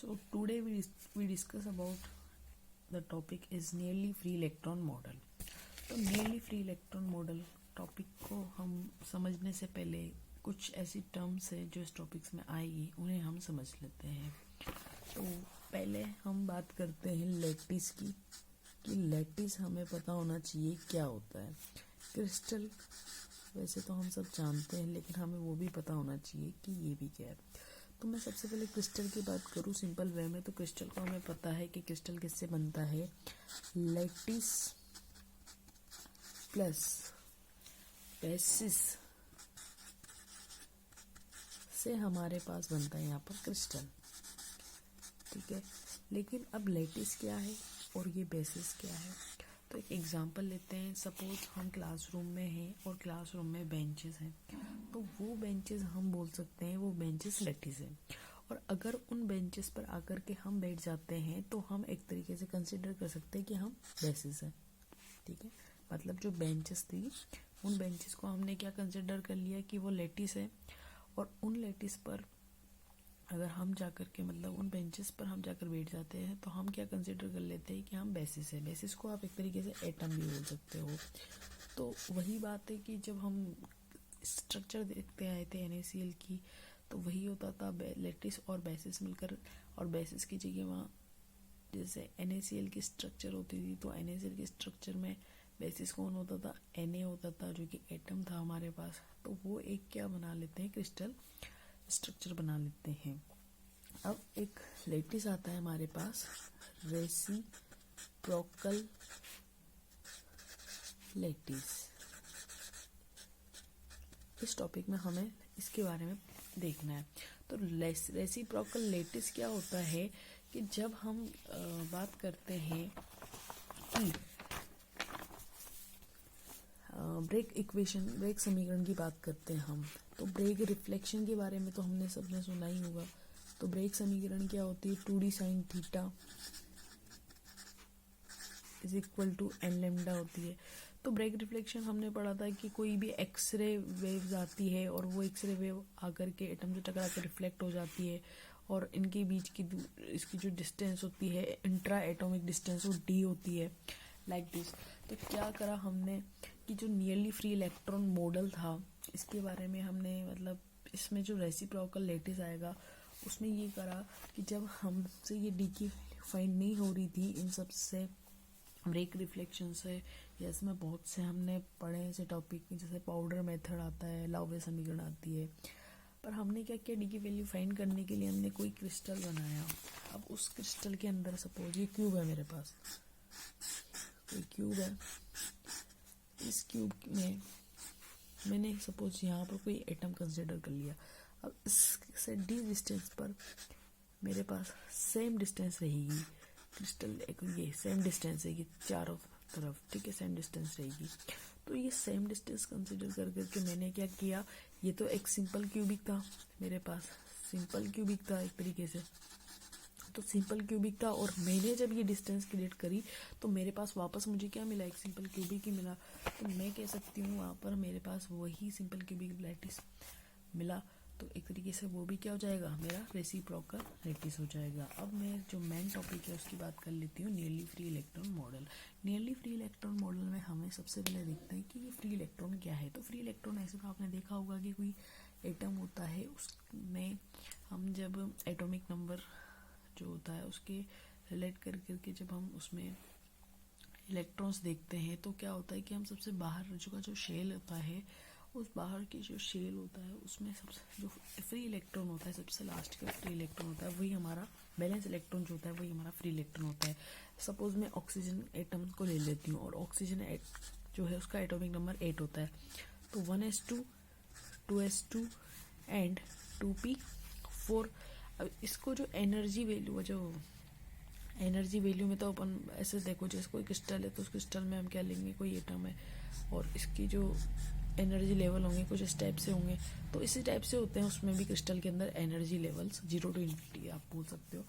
So today we discuss about the topic is nearly free electron model. तो nearly free electron model topic को हम समझने से पहले कुछ ऐसी टर्म्स है जो इस टॉपिक्स में आएगी उन्हें हम समझ लेते हैं। तो पहले हम बात करते हैं लैटिस की, कि लैटिस हमें पता होना चाहिए क्या होता है। क्रिस्टल वैसे तो हम सब जानते हैं, लेकिन हमें वो भी पता होना चाहिए कि ये भी क्या है। तो मैं सबसे पहले क्रिस्टल की बात करूँ सिंपल वे में, तो क्रिस्टल को हमें पता है कि क्रिस्टल किससे बनता है, लैटिस प्लस बेसिस से हमारे पास बनता है यहाँ पर क्रिस्टल, ठीक है। लेकिन अब लैटिस क्या है और ये बेसिस क्या है, तो एक एग्जांपल लेते हैं। सपोज हम क्लासरूम में हैं और क्लासरूम में बेंचेस हैं, तो वो बेंचेस हम बोल सकते हैं वो बेंचेस लैटिस हैं। और अगर उन बेंचेस पर आकर के हम बैठ जाते हैं तो हम एक तरीके से कंसिडर कर सकते हैं कि हम बेसिस हैं, ठीक है। मतलब जो बेंचेस थी उन बेंचेस को हमने क्या कंसिडर कर लिया कि वो लैटिस है, और उन लैटिस पर अगर हम जाकर के मतलब उन बेंचेस पर हम जाकर बैठ जाते हैं तो हम क्या कंसिडर कर लेते हैं कि हम बेसिस है। बेसिस को आप एक तरीके से एटम भी बोल सकते हो। तो वही बात है कि जब हम स्ट्रक्चर देखते आए थे NaCl की, तो वही होता था लैटिस और बेसिस मिलकर, और बेसिस की जगह वहाँ जैसे NaCl की स्ट्रक्चर होती थी, तो NaCl की स्ट्रक्चर में बेसिस कौन होता था, Na होता था, जो कि एटम था हमारे पास। तो वो एक क्या बना लेते हैं, क्रिस्टल स्ट्रक्चर बना लेते हैं। अब एक लैटिस आता है हमारे पास, रेसिप्रोकल लैटिस। इस टॉपिक में हमें इसके बारे में देखना है। तो रेसिप्रोकल लैटिस क्या होता है कि जब हम बात करते हैं कि ब्रेग समीकरण की बात करते हैं हम, तो ब्रेग रिफ्लेक्शन के बारे में तो हमने सबने सुना ही होगा। तो ब्रेग समीकरण क्या होती है, 2d sin theta is equal to n lambda होती है। तो ब्रेग रिफ्लेक्शन हमने पढ़ा था कि कोई भी एक्सरे वेव्स आती है और वो एक्सरे वेव आकर के एटम से टकरा कर रिफ्लेक्ट हो जाती है, और इनके बीच की इसकी जो डिस्टेंस होती है इंट्रा एटॉमिक डिस्टेंस वो d होती है, लाइक दिस। तो क्या करा हमने कि जो नियरली फ्री इलेक्ट्रॉन मॉडल था इसके बारे में हमने मतलब इसमें जो रेसिप्रोकल लैटिस आएगा उसमें ये करा कि जब हमसे ये डी की फाइंड नहीं हो रही थी इन सब से, ब्रेक रिफ्लेक्शन से, या इसमें बहुत से हमने पढ़े ऐसे टॉपिक जैसे पाउडर मेथड आता है, लाउवे समीकरण आती है, पर हमने क्या किया, डी की वैल्यू फाइंड करने के लिए हमने कोई क्रिस्टल बनाया। अब उस क्रिस्टल के अंदर सपोज ये क्यूब है मेरे पास, कोई क्यूब है, इस क्यूब में मैंने सपोज यहाँ पर कोई एटम कंसिडर कर लिया। अब इससे डी डिस्टेंस पर मेरे पास सेम डिस्टेंस रहेगी, क्रिस्टल एक ये सेम डिस्टेंस रहेगी चारों तरफ, ठीक है, सेम डिस्टेंस रहेगी। तो ये सेम डिस्टेंस कंसिडर कर करके मैंने क्या किया, ये तो एक सिंपल क्यूबिक था मेरे पास, सिंपल क्यूबिक था एक तरीके से, तो सिंपल क्यूबिक था, और मैंने जब ये डिस्टेंस क्रिएट करी तो मेरे पास वापस मुझे क्या मिला, एक सिंपल क्यूबिक ही मिला। तो मैं कह सकती हूँ वहाँ पर मेरे पास वही सिंपल क्यूबिक लैटिस मिला, तो एक तरीके से वो भी क्या हो जाएगा, मेरा रेसिप्रोकल लैटिस हो जाएगा। अब मैं जो मेन टॉपिक है उसकी बात कर लेती हूँ, nearly free electron model. Nearly free electron model में हमें सबसे पहले देखते हैं कि ये फ्री इलेक्ट्रॉन क्या है। तो फ्री इलेक्ट्रॉन ऐसे तो आपने देखा होगा कि कोई एटम होता है, उसमें हम जब एटॉमिक नंबर जो होता है उसके रिलेट कर करके जब हम उसमें इलेक्ट्रॉन्स देखते हैं तो क्या होता है कि हम सबसे बाहर का जो शेल होता है, उस बाहर की जो शेल होता है उसमें सबसे जो फ्री इलेक्ट्रॉन होता है, सबसे लास्ट का फ्री इलेक्ट्रॉन होता है, वही हमारा बैलेंस इलेक्ट्रॉन जो होता है वही हमारा फ्री इलेक्ट्रॉन होता है। सपोज मैं ऑक्सीजन एटम को ले लेती हूँ, और ऑक्सीजन जो है उसका एटॉमिक नंबर 8 होता है, तो 1s2 2s2 एंड 2p4। अब इसको जो एनर्जी वैल्यू में तो अपन ऐसे देखो, जैसे कोई क्रिस्टल है तो उस क्रिस्टल में हम क्या लेंगे, कोई एटम है, और इसकी जो एनर्जी लेवल होंगे कुछ इस टाइप से होंगे, तो इसी टाइप से होते हैं उसमें भी क्रिस्टल के अंदर एनर्जी लेवल्स 0 to इन्फिनिटी आप बोल सकते हो,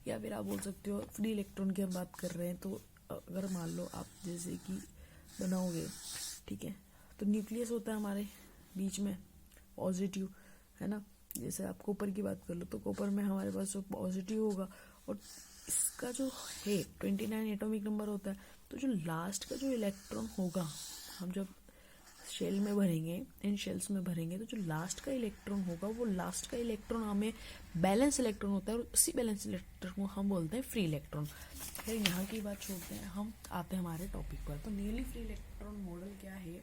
या फिर आप बोल सकते हो फ्री इलेक्ट्रॉन की हम बात कर रहे हैं। तो अगर मान लो आप जैसे कि बनाओगे, ठीक है, तो न्यूक्लियस होता है हमारे बीच में पॉजिटिव, है ना, जैसे आप कॉपर की बात कर लो तो कॉपर में हमारे पास जो पॉजिटिव होगा और इसका जो है 29 एटॉमिक नंबर होता है, तो जो लास्ट का जो इलेक्ट्रॉन होगा, हम जब शेल में भरेंगे, इन शेल्स में भरेंगे, तो जो लास्ट का इलेक्ट्रॉन होगा वो लास्ट का इलेक्ट्रॉन हमें बैलेंस इलेक्ट्रॉन होता है और उसी बैलेंस इलेक्ट्रॉन को हम बोलते हैं फ्री इलेक्ट्रॉन। फिर यहाँ की बात छोड़ते हैं, हम आते हैं हमारे टॉपिक पर। तो नियरली फ्री इलेक्ट्रॉन मॉडल क्या है?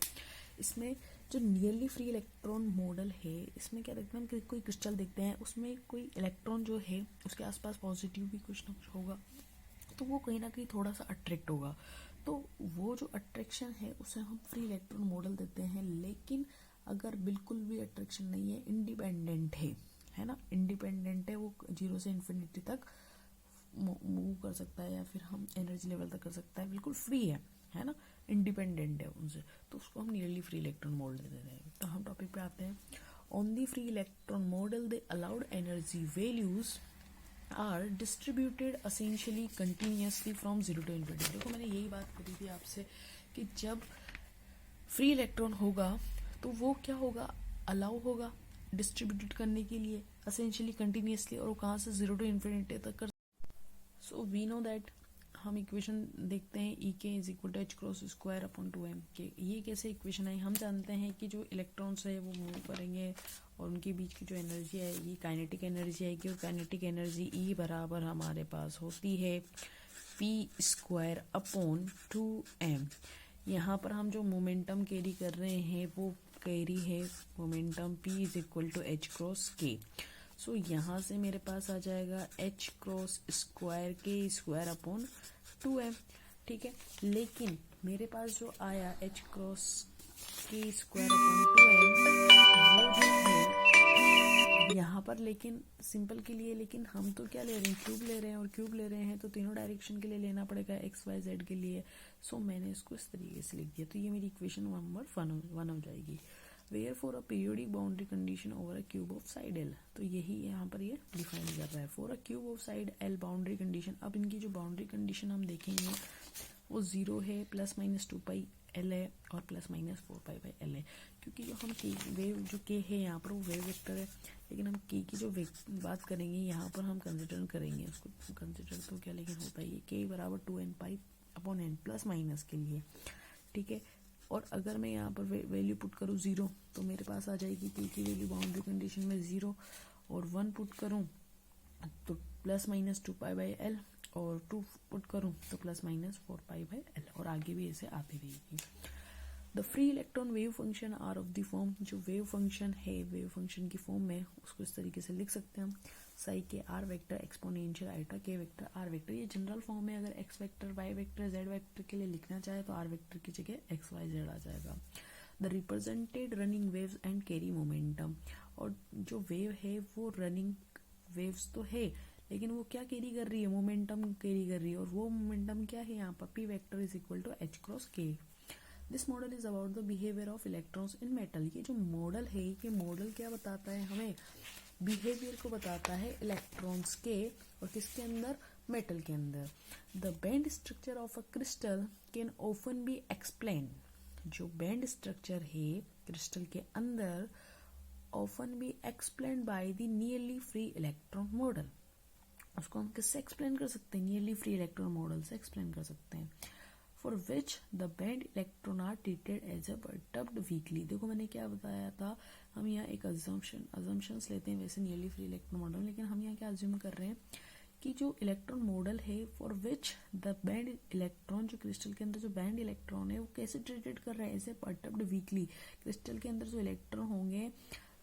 इसमें जो नियरली फ्री इलेक्ट्रॉन मॉडल है, इसमें क्या देखते हैं हम, कोई क्रिस्टल देखते हैं, उसमें कोई इलेक्ट्रॉन जो है उसके आसपास पॉजिटिव भी कुछ ना कुछ होगा, तो वो कहीं ना कहीं थोड़ा सा अट्रैक्ट होगा। तो वो जो अट्रैक्शन है उसे हम फ्री इलेक्ट्रॉन मॉडल देते हैं। लेकिन अगर बिल्कुल भी अट्रैक्शन नहीं है, इंडिपेंडेंट है ना, इंडिपेंडेंट है, वो 0 से इन्फिनिटी तक मूव कर सकता है या फिर हम एनर्जी लेवल तक कर सकता है, बिल्कुल फ्री है ना, इंडिपेंडेंट है उनसे, तो उसको हम नियरली फ्री इलेक्ट्रॉन मॉडल दे देते हैं। तो हम टॉपिक पे आते हैं। On the free electron model the allowed energy values are distributed essentially continuously from 0 to infinity. देखो मैंने यही बात करी थी आपसे कि जब फ्री इलेक्ट्रॉन होगा तो वो क्या होगा, अलाउ होगा डिस्ट्रीब्यूटेड करने के लिए असेंशियली कंटिन्यूसली, और वो कहाँ से 0 to इन्फिनिटी तक कर। सो वी नो दैट, हम इक्वेशन देखते हैं E k is equal to H cross square upon 2m k. ये कैसे इक्वेशन है? हम जानते हैं कि जो इलेक्ट्रॉन्स है वो मूव करेंगे और उनके बीच की जो एनर्जी है ये काइनेटिक एनर्जी आएगी, और काइनेटिक एनर्जी ई बराबर हमारे पास होती है पी स्क्वायर अपॉन 2m। यहाँ पर हम जो मोमेंटम कैरी कर रहे हैं वो कैरी है momentum p is equal to H cross k. So यहाँ से मेरे पास आ जाएगा h cross square k square upon 2m, ठीक है। लेकिन मेरे पास जो आया h cross k square upon 2m, वो जो है यहाँ पर, लेकिन सिंपल के लिए, लेकिन हम तो क्या ले रहे हैं, क्यूब ले रहे हैं, और क्यूब ले रहे हैं तो तीनों डायरेक्शन के लिए लेना पड़ेगा, एक्स वाई जेड के लिए। सो मैंने इसको इस तरीके से लिख दिया, तो ये मेरी इक्वेशन नंबर 1 हो जाएगी। Where for a periodic boundary condition over a cube of side L, तो यही यहाँ पर ये डिफाइन कर रहा है। For a cube of side L boundary condition, अब इनकी जो बाउंड्री कंडीशन हम देखेंगे वो 0 है, प्लस माइनस 2 पाई एल है, और plus minus 4 pi by L है। क्योंकि जो हम के वेव जो के है यहाँ पर वो वेव वेक्टर है, लेकिन हम के की जो बात करेंगे यहाँ पर हम कंसिडर करेंगे उसको, कंसिडर तो क्या लेकिन होता है ये के बराबर 2n pi upon n plus minus के लिए, ठीक है। और अगर मैं यहाँ पर वैल्यू पुट करूँ 0, तो मेरे पास आ जाएगी के की वैल्यू बाउंड्री कंडीशन में 0, और 1 पुट करूँ तो plus minus 2 pi by L, और 2 पुट करूँ तो plus minus 4 pi by L, और आगे भी ऐसे आती रहेगी। The free electron wave function are of the form, जो वेव फंक्शन है वेव फंक्शन की फॉर्म में उसको इस तरीके से लिख सकते हैं हम, psi k r vector exponential iota k vector r vector. ये जनरल फॉर्म है, अगर x vector y vector z vector के लिए लिखना चाहे तो आर वेक्टर की जगह एक्स वाई जेड आ जाएगा। The represented running waves and carry momentum, और जो वेव है वो रनिंग वेव्स तो है, लेकिन वो क्या कैरी कर रही है, मोमेंटम कैरी कर रही है, और वो मोमेंटम क्या है यहाँ पर, P vector is equal to H cross K. This model is about the behaviour of electrons in metal. ये जो मॉडल है, ये मॉडल क्या बताता है हमें, बिहेवियर को बताता है इलेक्ट्रॉन्स के, और किसके अंदर, मेटल के अंदर। The band structure of a crystal can often be explain, जो बैंड स्ट्रक्चर है क्रिस्टल के अंदर often be explain by the nearly free electron model. उसको हम किससे एक्सप्लेन कर सकते हैं, नियरली फ्री इलेक्ट्रॉन मॉडल से एक्सप्लेन कर सकते हैं। For which the band electron are treated as a perturbed weakly. देखो मैंने क्या बताया था, हम यहाँ एक अजम्पशंस लेते हैं वैसे नियरली फ्री इलेक्ट्रॉन मॉडल, लेकिन हम यहाँ क्या अज्यूम कर रहे हैं कि जो इलेक्ट्रॉन मॉडल है, for which the band electron, जो क्रिस्टल के अंदर जो बैंड इलेक्ट्रॉन है वो कैसे ट्रीटेड कर रहा है, as a perturbed weakly. Crystal के अंदर जो इलेक्ट्रॉन होंगे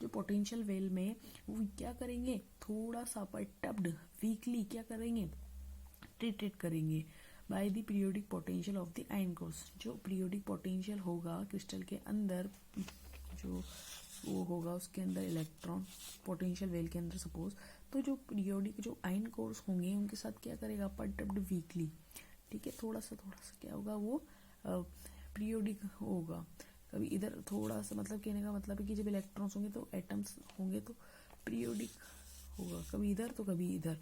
जो पोटेंशियल वेल में, वो क्या करेंगे, थोड़ा सा परटर्ब्ड वीकली क्या करेंगे, ट्रीटेड करेंगे by the periodic potential of the ion course. जो पीरियोडिक पोटेंशियल होगा क्रिस्टल के अंदर, जो वो होगा उसके अंदर इलेक्ट्रॉन पोटेंशियल वेल के अंदर सपोज, तो जो पीरियोडिक जो आयन कोर्स होंगे उनके साथ क्या करेगा, परटर्ब्ड वीकली, ठीक है। थोड़ा सा क्या होगा, वो पीरियोडिक होगा, कभी इधर थोड़ा सा, मतलब कहने का मतलब है कि जब इलेक्ट्रॉन्स होंगे तो एटम्स होंगे तो पीरियोडिक होगा, कभी इधर तो कभी इधर,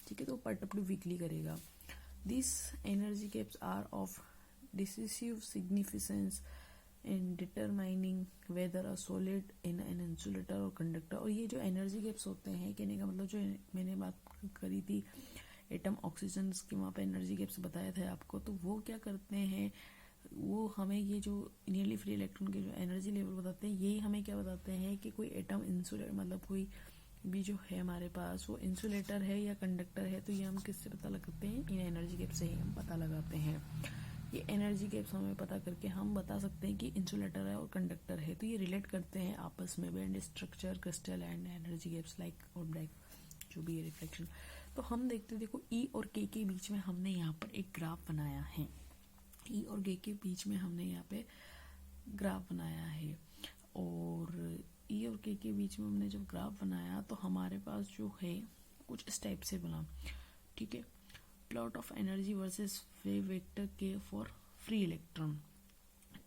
ठीक है। तो परटर्ब्ड वीकली करेगा। These energy gaps are of decisive significance in determining weather a solid in an insulator और कंडक्टर। और ये जो एनर्जी गैप्स होते हैं, कहने का मतलब जो मैंने बात करी थी एटम ऑक्सीजन की, वहाँ पे एनर्जी गैप्स बताए थे आपको, तो वो क्या करते हैं, वो हमें ये जो नियरली फ्री इलेक्ट्रॉन के जो एनर्जी लेवल बताते हैं, ये हमें क्या बताते हैं कि कोई एटम इंसुलेटर मतलब कोई भी जो है हमारे पास वो इंसुलेटर है या कंडक्टर है। तो ये हम किससे पता लगाते हैं, इन एनर्जी गैप से ही हम पता लगाते हैं। ये एनर्जी गैप्स हमें पता करके हम बता सकते हैं कि इंसुलेटर है और कंडक्टर है। तो ये रिलेट करते हैं आपस में, band structure, crystal and energy gaps like और ब्रैग जो भी है रिफ्लेक्शन। तो हम देखते देखो ई और के बीच में हमने यहाँ पर एक ग्राफ बनाया है। ई और के बीच में हमने यहाँ पे ग्राफ बनाया है, और ई और के बीच में हमने जब ग्राफ बनाया तो हमारे पास जो है कुछ इस टाइप से बना, ठीक है। Plot of energy versus wave vector के फॉर फ्री इलेक्ट्रॉन,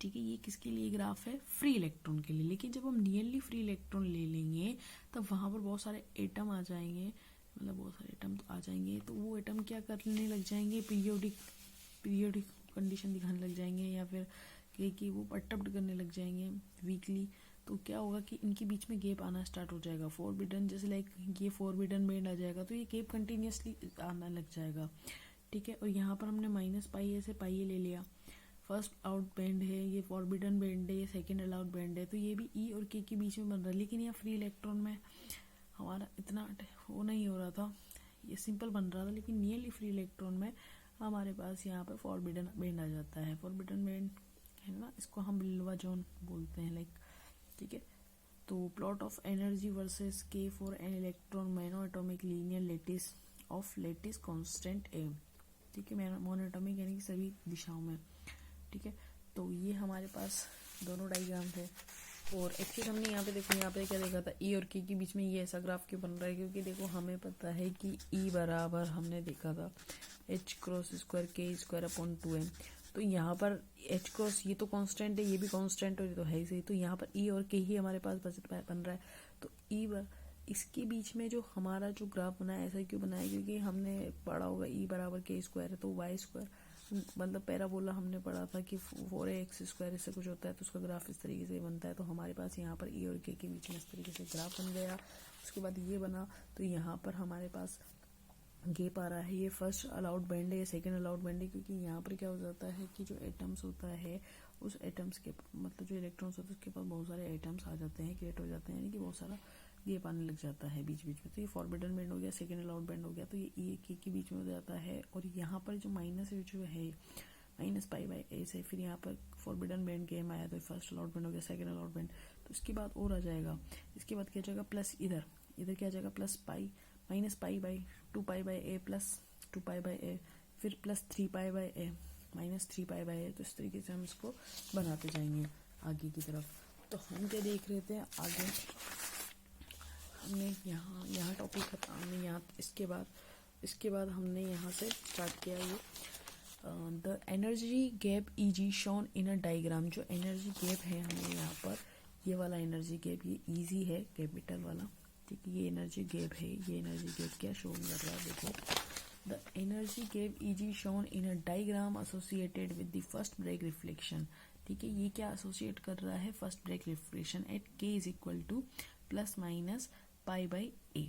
ठीक है। ये किसके लिए ग्राफ है, फ्री इलेक्ट्रॉन के लिए। लेकिन जब हम नियरली फ्री इलेक्ट्रॉन ले लेंगे तब वहां पर बहुत सारे एटम आ जाएंगे, मतलब बहुत सारे एटम तो आ जाएंगे, तो वो एटम क्या करने लग जाएंगे, पीरियोडिक कंडीशन दिखाने लग जाएंगे, या फिर कि वो अटैप्ट करने लग जाएंगे वीकली। तो क्या होगा कि इनके बीच में गैप आना स्टार्ट हो जाएगा, फॉरबिडन, जैसे लाइक ये फॉरबिडन बैंड आ जाएगा, तो ये गैप कंटिन्यूसली आना लग जाएगा, ठीक है। और यहाँ पर हमने माइनस पाई ए से पाई ए ले लिया, फर्स्ट आउट बैंड है, ये फॉरबिडन बैंड है, ये सेकेंड अलाउड बैंड है, तो ये भी ई और के बीच में बन रहा है। लेकिन यहाँ फ्री इलेक्ट्रॉन में हमारा इतना वो नहीं हो रहा था, ये सिंपल बन रहा था। लेकिन नियरली फ्री इलेक्ट्रॉन में हमारे पास यहाँ पर फॉरबिडन बैंड आ जाता है। फॉरबिडन बैंड है ना, इसको हम बिल्वा जोन बोलते हैं, लाइक, ठीक है। तो plot of energy versus K for an electron monoatomic linear lattice of lattice constant A, ठीक है, मोनोएटॉमिक यानी कि सभी दिशाओं में, ठीक है। तो ये हमारे पास दोनों डायग्राम थे। और एक चीज हमने यहाँ पे देखो, यहाँ पे क्या देखा था, ई और के बीच में ये ऐसा ग्राफ क्यों बन रहा है, क्योंकि देखो हमें पता है कि ई बराबर हमने देखा था H cross square k square upon 2m। तो यहाँ पर एच क्रॉस ये तो कांस्टेंट है, ये भी कांस्टेंट और ये तो है ही सही, तो यहाँ पर ई और के ही हमारे पास बन रहा है। तो ई इसके बीच में जो हमारा जो ग्राफ बना है, ऐसा क्यों बनाया, क्योंकि हमने पढ़ा होगा ई बराबर के स्क्वायर है तो वाई स्क्वायर, मतलब पैराबोला हमने पढ़ा था कि 4x स्क्वायर इससे कुछ होता है, तो उसका ग्राफ इस तरीके से बनता है। तो हमारे पास यहाँ पर ई और के बीच में इस तरीके से ग्राफ बन गया। उसके बाद ये बना, तो यहाँ पर हमारे पास गैप आ रहा है, ये फर्स्ट अलाउड बैंड है, ये सेकंड अलाउड बैंड है, क्योंकि यहाँ पर क्या हो जाता है कि जो एटम्स होता है उस एटम्स के मतलब जो इलेक्ट्रॉन्स होते हैं उसके पास बहुत सारे एटम्स आ जाते हैं, क्रिएट हो जाते हैं, यानी कि बहुत सारा गैप आने लग जाता है बीच बीच में। तो ये फॉरबिडन बैंड हो गया, सेकंड अलाउड बैंड हो गया, तो ये ई के बीच में हो जाता है। और यहाँ पर जो माइनस जो है माइनस पाई बाई ए से, फिर यहाँ पर फॉरबिडन बैंड गेम आया, तो फर्स्ट अलाउड बैंड हो गया, सेकंड अलाउड बैंड, तो इसके बाद और आ जाएगा, इसके बाद क्या जाएगा प्लस, इधर क्या आ जाएगा plus pi minus pi by 2 pi by A plus 2 pi by A, फिर plus 3 pi by A minus 3 pi by A. तो इस तरीके से हम इसको बनाते जाएंगे आगे की तरफ। तो हम क्या देख रहे थे आगे, हमने यहाँ टॉपिक खत्म, हमने यहाँ इसके बाद हमने यहाँ से स्टार्ट किया ये the energy gap EG shown in a diagram. जो एनर्जी गैप है हमें यहाँ पर, ये वाला एनर्जी गैप, ये ईजी है कैपिटल वाला, ठीक है, ये एनर्जी गैप है। ये एनर्जी गैप क्या शो कर रहा है, देखो the energy gap EG shown in a diagram associated with the first Bragg reflection, ठीक है। ये क्या एसोसिएट कर रहा है, first Bragg reflection at k is equal to plus minus pi by a,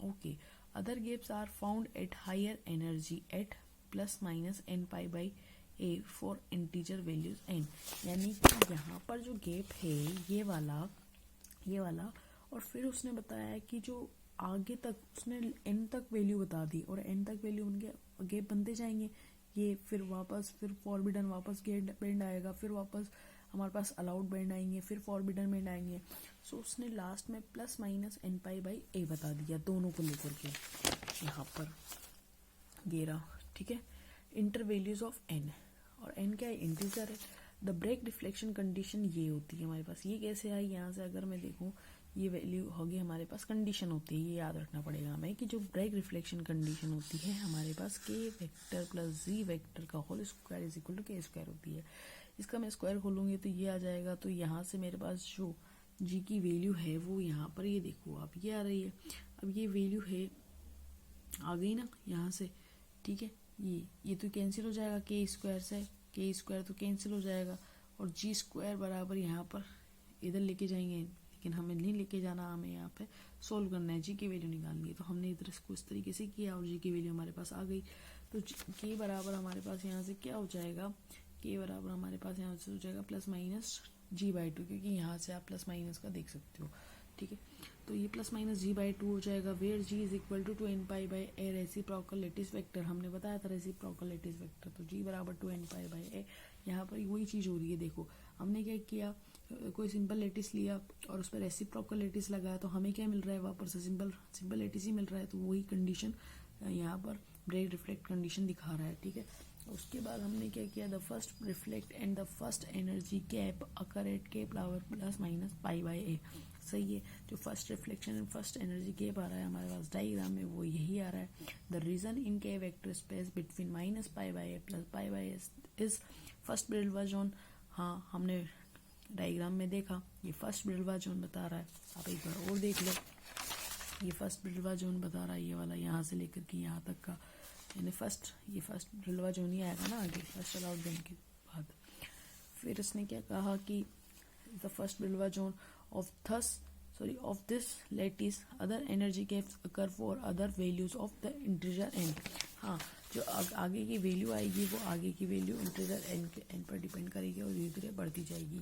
okay. Other gaps are found at higher energy at plus minus N pi by a for integer values n, यानी कि यहाँ पर जो gap है ये वाला, और फिर उसने बताया कि जो आगे तक उसने एन तक वैल्यू बता दी, और एन तक वैल्यू उनके गैप बनते जाएंगे, ये फिर फॉरबिडन वापस गेट बैंड आएगा, फिर वापस हमारे पास अलाउड बैंड आएंगे, फिर फॉरबिडन बैंड आएंगे। सो उसने लास्ट में plus minus N pi by A बता दिया दोनों को लेकर के यहाँ पर गेरा, ठीक है। इंटर वैल्यूज ऑफ एन, और एन क्या है, इंटीजर है। द ब्रेक डिफ्लेक्शन कंडीशन ये होती है हमारे पास, ये कैसे आई, यहाँ से अगर मैं देखूँ ये वैल्यू होगी हमारे पास, कंडीशन होती है, ये याद रखना पड़ेगा हमें कि जो ब्रेक रिफ्लेक्शन कंडीशन होती है हमारे पास k vector plus G vector का whole square is equal to k square होती है। इसका मैं स्क्वायर खोलूंगी तो ये आ जाएगा, तो यहाँ से मेरे पास जो जी की वैल्यू है वो यहाँ पर, ये देखो आप, ये आ रही है। अब ये वैल्यू है आ गई ना यहाँ से, ठीक है, ये तो कैंसिल हो जाएगा, के स्क्वायर से के स्क्वायर तो कैंसिल हो जाएगा, और जी स्क्वायर बराबर यहाँ पर इधर लेके जाएंगे, लेकिन हमें नहीं लेके जाना, हमें यहाँ पे सोल्व करना है, जी की वैल्यू निकालनी है। तो हमने इधर इसको इस तरीके से किया और जी की वैल्यू हमारे पास आ गई। तो के बराबर हमारे पास यहाँ से क्या हो जाएगा, के बराबर हमारे पास यहाँ से हो जाएगा plus minus G by two, क्योंकि यहाँ से आप प्लस माइनस का देख सकते हो, ठीक है। तो ये plus minus G by two हो जाएगा, where G is equal to n pi by a reciprocal lattice vector, हमने बताया था रेसिप्रोकल लैटिस वेक्टर। तो जी बराबर 2n पाई बाई ए, यहाँ पर वही चीज़ हो रही है। देखो हमने क्या किया, कोई सिंपल लैटिस लिया और उस पर रेसिप्रोकल लैटिस लगाया, तो हमें क्या मिल रहा है, वापस से सिंपल लैटिस ही मिल रहा है। तो वही कंडीशन यहाँ पर ब्रेक रिफ्लेक्ट कंडीशन दिखा रहा है, ठीक है। उसके बाद हमने क्या किया, the first reflect and the first energy gap occur at k power plus minus pi by a. सही है, जो first reflection and first energy gap आ रहा है हमारे पास डायग्राम में, वो यही आ रहा है। The region in k vector space between minus pi by A plus pi by a is first Brillouin zone. हाँ, हमने डायग्राम में देखा, ये फर्स्ट ब्रिल्वा जोन बता रहा है। आप एक बार और देख लो, ये फर्स्ट ब्रिल्वा जोन बता रहा है, ये वाला यहाँ से लेकर के यहाँ तक का, यानी ये फर्स्ट ब्रिल्वा जोन ही आएगा ना आगे, फर्स्ट अलाउड जोन के बाद। फिर इसने क्या कहा कि the first Brillouin zone of this lattice other energy gaps occur for other values of the integer n। हाँ, जो आगे की वैल्यू आएगी वो आगे की वैल्यू इंटीजर n पर डिपेंड करेगी और धीरे धीरे बढ़ती जाएगी।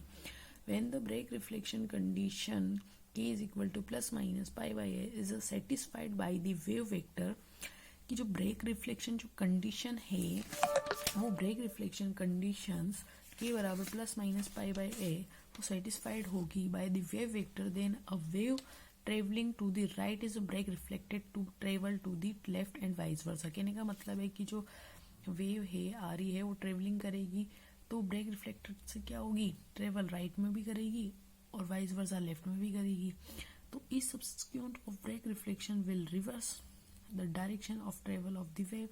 when the break reflection condition k is equal to plus minus pi by a is satisfied by the wave vector, कि जो ब्रेक रिफ्लेक्शन जो कंडीशन है वो ब्रेक रिफ्लेक्शन कंडीशंस के बराबर plus minus pi by a वो satisfied होगी by the wave vector, then a wave travelling to the right is Bragg reflected to travel to the left and vice versa. कहने का मतलब है कि जो वेव है आ रही है वो ट्रेवलिंग करेगी, तो ब्रेक रिफ्लेक्टेड से क्या होगी, ट्रेवल राइट में भी करेगी और वाइस वर्सा लेफ्ट में भी करेगी। तो इस subsequent of Bragg reflection will reverse the direction of travel of the wave.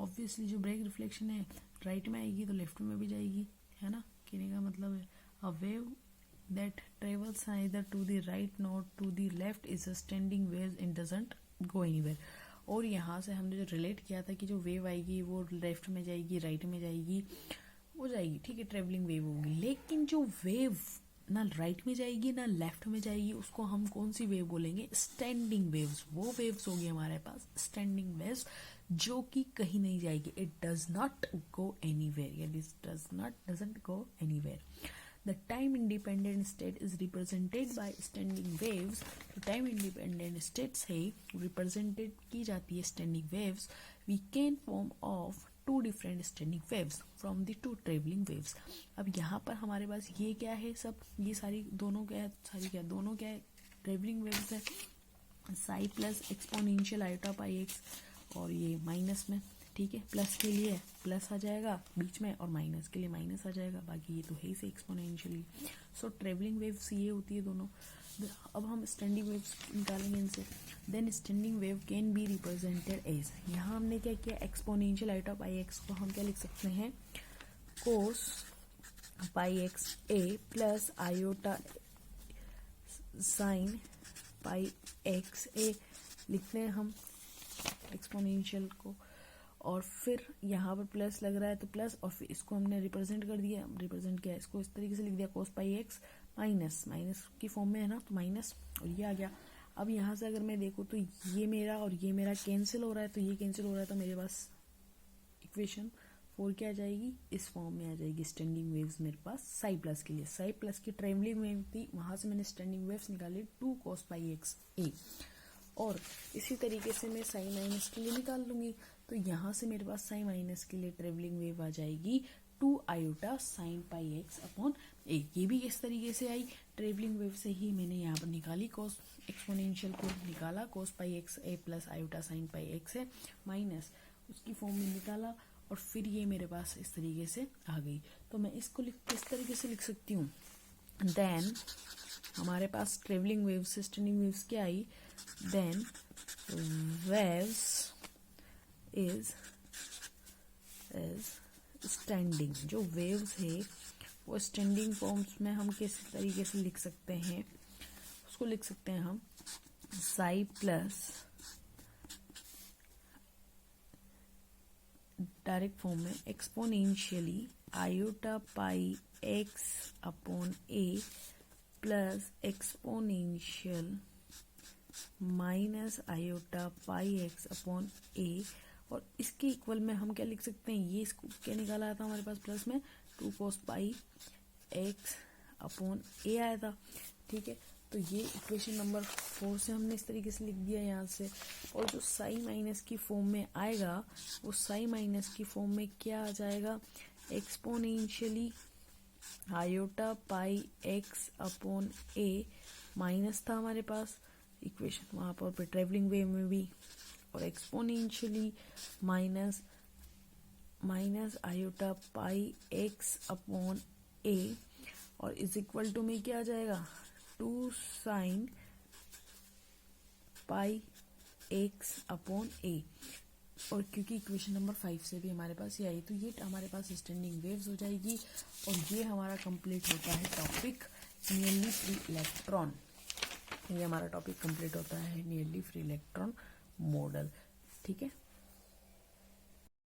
Obviously जो ब्रेक रिफ्लेक्शन है राइट में आएगी तो लेफ्ट में भी जाएगी, है ना। कहने का मतलब है a wave that travels either to the right not to the left is a standing wave and doesn't go anywhere. और यहाँ से हमने जो रिलेट किया था कि जो वेव आएगी वो लेफ्ट में जाएगी राइट में जाएगी, वो जाएगी, ठीक है, ट्रेवलिंग वेव होगी। लेकिन जो वेव ना राइट में जाएगी ना लेफ्ट में जाएगी, उसको हम कौन सी वेव बोलेंगे, स्टैंडिंग वेव्स। वो वेव्स होगी हमारे पास स्टैंडिंग वेव्स जो कि कहीं नहीं जाएगी, it does not go anywhere, या this doesn't go anywhere. The time independent state is represented by standing waves. तो टाइम इंडिपेंडेंट स्टेट्स है रिप्रेजेंटेड की जाती है standing waves. We can form of two different standing waves from the two travelling waves. अब यहाँ पर हमारे पास ये क्या है, सब ये सारी दोनों क्या है, दोनों क्या है, ट्रेवलिंग वेव्स है। Sai plus exponential iota pi x, और ये माइनस में, ठीक है, प्लस के लिए प्लस आ जाएगा बीच में और माइनस के लिए माइनस आ जाएगा, बाकी ये तो है ही से एक्सपोनेंशियली। सो ट्रेवलिंग वेव्स ये होती है दोनों। अब हम स्टैंडिंग वेव्स निकालेंगे इनसे। Then standing wave can be represented as, यहाँ हमने क्या किया, एक्सपोनेंशियल आयोटा पाई एक्स को हम क्या लिख सकते हैं, cos pi x a plus iota sine pi x a लिखते हैं हम एक्सपोनेंशियल को, और फिर यहाँ पर प्लस लग रहा है तो प्लस, और फिर इसको हमने रिप्रेजेंट कर दिया, रिप्रेजेंट किया इसको इस तरीके से लिख दिया, कोस पाई एक्स माइनस माइनस की फॉर्म में है ना, तो माइनस, और ये आ गया। अब यहाँ से अगर मैं देखूँ तो ये मेरा और ये मेरा कैंसिल हो रहा है, तो ये कैंसिल हो रहा है, तो मेरे पास इक्वेशन 4 क्या आ जाएगी, इस फॉर्म में आ जाएगी। स्टैंडिंग वेव्स मेरे पास साई प्लस के लिए, साई प्लस की ट्रेवलिंग वेव थी, वहां से मैंने स्टैंडिंग वेव्स निकाली 2 cos पाई एक्स ए, और इसी तरीके से मैं साई माइनस के लिए निकाल लूंगी। तो यहाँ से मेरे पास साई माइनस के लिए ट्रेवलिंग वेव आ जाएगी 2 iota sine pi x upon a. ये भी इस तरीके से आई, ट्रेवलिंग वेव से ही मैंने यहाँ पर निकाली, कॉस एक्सपोनेंशियल को निकाला, cos pi x a plus iota sine pi x है माइनस, उसकी फॉर्म में निकाला, और फिर ये मेरे पास इस तरीके से आ गई। तो मैं इसको किस तरीके से लिख सकती हूँ, देन हमारे पास ट्रेवलिंग वेव्स से स्टैंडिंग वेव्स क्या आई, देन वेव्स इज स्टैंडिंग, जो वेव्स है वो स्टैंडिंग फॉर्म्स में हम किस तरीके से लिख सकते हैं, उसको लिख सकते हैं हम साई प्लस डायरेक्ट फॉर्म में exponentially iota pi x upon a plus exponential minus iota pi x upon a, और इसके इक्वल में हम क्या लिख सकते हैं, ये इसको क्या निकाला आया था हमारे पास प्लस में 2 cos पाई एक्स अपॉन ए आया था। ठीक है, तो ये इक्वेशन नंबर 4 से हमने इस तरीके से लिख दिया यहाँ से। और जो साई माइनस की फॉर्म में आएगा वो साई माइनस की फॉर्म में क्या आ जाएगा, exponentially iota pi x upon a minus था हमारे पास इक्वेशन वहाँ पर ट्रेवलिंग वेव में भी, और exponentially minus iota pi x upon a, और इज इक्वल टू में क्या आ जाएगा 2 sine pi x upon a. और क्योंकि इक्वेशन नंबर 5 से भी हमारे पास ये आई, तो ये हमारे पास स्टैंडिंग वेव्स हो जाएगी। और ये हमारा कंप्लीट होता है टॉपिक नियरली फ्री इलेक्ट्रॉन। ये हमारा टॉपिक कंप्लीट होता है नियरली फ्री इलेक्ट्रॉन मॉडल। ठीक है।